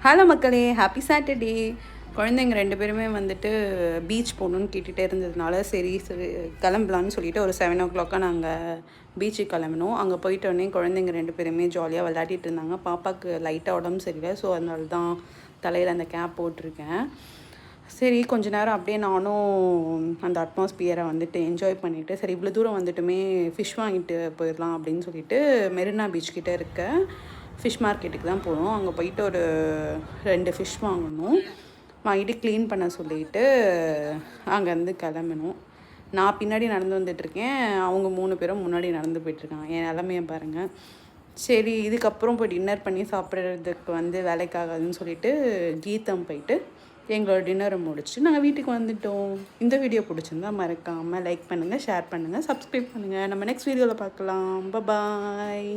Hello மக்களே, happy Saturday. குழந்தைங்க 2 பேருமே வந்துட்டு பீச் போகணுன்னு கேட்டுகிட்டே இருந்ததுனால சரி கிளம்பலான்னு சொல்லிட்டு ஒரு 7 நாங்கள் பீச்சுக்கு கிளம்பினோம். அங்கே போயிட்டோடனே குழந்தைங்க 2 பேருமே ஜாலியாக விளையாடிட்டு இருந்தாங்க. பாப்பாவுக்கு லைட்டாக உடம்பு சரியில்லை, ஸோ அதனால தான் தலையில் அந்த கேப் போட்டிருக்கேன். சரி கொஞ்ச நேரம் அப்படியே நானும் அந்த அட்மாஸ்பியரை வந்துட்டு என்ஜாய் பண்ணிவிட்டு, சரி இவ்வளோ தூரம் வந்துட்டுமே ஃபிஷ் வாங்கிட்டு போயிடலாம் அப்படின்னு சொல்லிட்டு மெரினா பீச் கிட்டே இருக்க ஃபிஷ் மார்க்கெட்டுக்கு தான் போனோம். அங்கே போயிட்டு ஒரு 2 ஃபிஷ் வாங்கணும். வாங்கிட்டு க்ளீன் பண்ண சொல்லிவிட்டு அங்கேருந்து கிளம்பினோம். நான் பின்னாடி நடந்து வந்துட்டுருக்கேன், அவங்க 3 பேரும் முன்னாடி நடந்து போயிட்டுருக்காங்க. என் நிலமையை பாருங்கள். சரி இதுக்கப்புறம் போய் டின்னர் பண்ணி சாப்பிட்றதுக்கு வேலைக்காகாதுன்னு சொல்லிட்டு கீதம் போயிட்டு எங்களோட டின்னரை முடிச்சுட்டு நாங்கள் வீட்டுக்கு வந்துவிட்டோம். இந்த வீடியோ பிடிச்சிருந்தா மறக்காமல் லைக் பண்ணுங்கள், ஷேர் பண்ணுங்கள், சப்ஸ்கிரைப் பண்ணுங்கள். நம்ம நெக்ஸ்ட் வீடியோவில் பார்க்கலாம். பாய்.